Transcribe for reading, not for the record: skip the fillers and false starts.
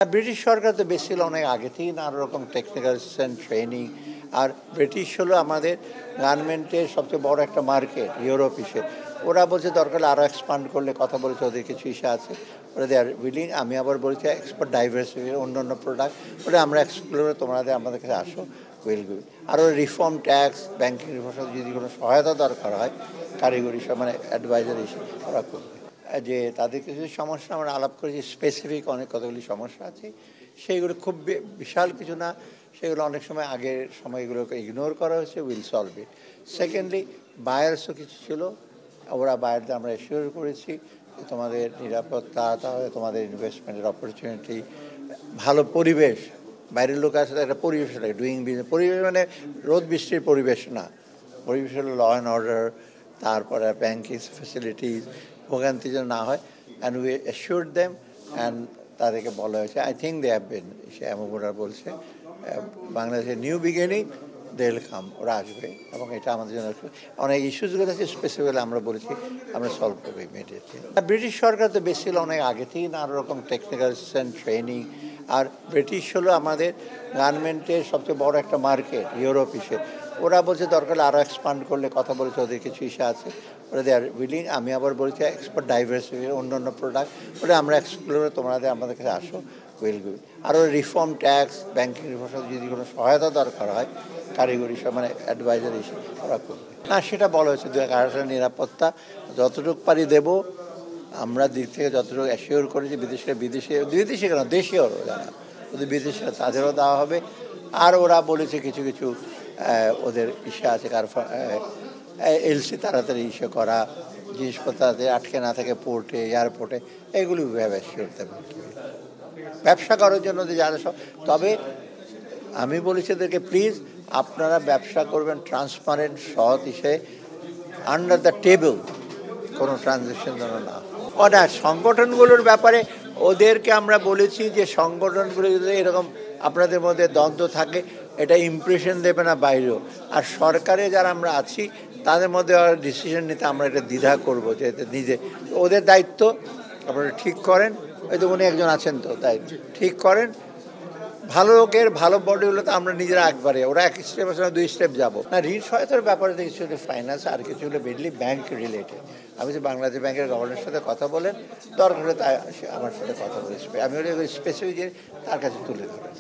British সরকার তো বেশ ছিল অনেক আগে থেকেই নানা রকম টেকনিক্যাল ট্রেনিং। আর ব্রিটিশ হলো আমাদের গার্মেন্টের সবচেয়ে বড় একটা মার্কেট ইউরোপ হিসেবে। ওরা বলছে দরকার আরও এক্সপান্ড করলে, কথা বলেছে, ওদের কিছু ইস্যু আছে, ওরা দে আর উইলিং। আমি আবার বলছি এক্সপোর্ট ডাইভার্সিটি, অন্য অন্য প্রোডাক্ট ওটা আমরা এক্সপ্লোর, তোমাদের আমাদের কাছে আসো, উইল গিভ। আরও রিফর্ম ট্যাক্স, ব্যাংকিং রিফর্ম, যদি কোনো সহায়তা দরকার হয় কারিগরি সব মানে অ্যাডভাইজার হিসেবে ওরা করবে। যে তাদের কিছু সমস্যা আমরা আলাপ করেছি, স্পেসিফিক অনেক কতগুলি সমস্যা আছে, সেইগুলো খুব বিশাল কিছু না, সেগুলো অনেক সময় আগের সময়গুলোকে ইগনোর করা হয়েছে, উইল সলভ ইট। সেকেন্ডলি বায়ার্সও কিছু ছিল, ওরা বায়ারদের আমরা এশিওর করেছি তোমাদের নিরাপত্তা, তাহলে তোমাদের ইনভেস্টমেন্টের অপরচুনিটি, ভালো পরিবেশ, বাইরের লোক আসলে একটা পরিবেশ লাগে, ডুইং বিজনেস পরিবেশ, মানে রোদ বৃষ্টির পরিবেশ না, পরিবেশ হলো ল অ্যান্ড অর্ডার, তারপরে ব্যাংকিং ফ্যাসিলিটিস, ভোগান্তি যেন না হয়। And we assured them, and তাদেরকে বলা হয়েছে, I think they have been, সে এমওরা বলছে বাংলাদেশের new beginning, they will come, ওরা আসবে। এবং এটা আমাদের জন্য অনেক ইস্যুসগুলো আছে, স্পেসিফিক্যালি আমরা বলেছি আমরা সলভ করবো ইমিডিয়েটলি। ব্রিটিশ সরকার তো বেশ ছিল অনেক আগে থেকেই নানা রকম টেকনিক্যাল ট্রেনিং। আর ব্রিটিশ হলো আমাদের গার্মেন্টের সবচেয়ে বড় একটা মার্কেট ইউরোপ হিসেবে। ওরা বলছে দরকার আরও এক্সপান্ড করলে, কথা বলেছে, ওদের কিছু ইস্যু আছে, ওরা দে আর উইলিং। আমি আবার বলছি এক্সপোর্ট ডাইভার্সিটি, অন্য অন্য প্রোডাক্ট ওটা আমরা এক্সপ্লোর, তোমাদের আমাদের কাছে আসো, উইল গিভ। আরও রিফর্ম ট্যাক্স, ব্যাংকিং রিফর্ম, যদি কোনো সহায়তা দরকার হয় কারিগরি সব মানে অ্যাডভাইজার হিসেবে ওরা করবে। না, সেটা বলা হয়েছে কারখানার নিরাপত্তা যতটুকু পারি দেবো আমরা, দিক থেকে যতটুকু অ্যাসিওর করেছি। বিদেশি কেন, দেশীয় যারা ওদের বিদেশিরা তাদেরও দেওয়া হবে। আর ওরা বলেছে কিছু কিছু ওদের ইস্যু আছে, এলসি তাড়াতাড়ি ইস্যু করা, জিনিসপত্র তাদের আটকে না থাকে পোর্টে, এয়ারপোর্টে, এগুলি অ্যাসিওর দেবে ব্যবসা করার জন্য যারা সব। তবে আমি বলেছি এদেরকে, প্লিজ আপনারা ব্যবসা করবেন ট্রান্সপারেন্ট, সৎ হিসেবে, আন্ডার দ্য টেবল, কোনো ট্রানজ্যাকশন যেন না। না, সংগঠনগুলোর ব্যাপারে ওদেরকে আমরা বলেছি যে সংগঠনগুলো যদি এরকম আপনাদের মধ্যে দ্বন্দ্ব থাকে, এটা ইমপ্রেশন দেবে না বাইরেও। আর সরকারে যারা আমরা আছি তাদের মধ্যে ডিসিশন নিতে আমরা এটা দ্বিধা করবো, যে নিজে ওদের দায়িত্ব আপনারা ঠিক করেন। ওই তো উনি একজন আছেন, তো তাই ঠিক করেন। ভালো লোকের ভালো বডিগুলো তো আমরা নিজেরা একবারে, ওরা এক স্টেপ আসলে 2 স্টেপ যাবো না। ঋণ সহায়তার ব্যাপারে তো কিছু হলো ফাইন্যান্স, আর কিছু হলো মেনলি ব্যাংক রিলেটেড। আমি যে বাংলাদেশ ব্যাংকের গভর্নরের সাথে কথা বলেন, দরকার হলে তাই আমার সাথে কথা বলে আমি স্পেসিফিক তার কাছে তুলে ধরেন।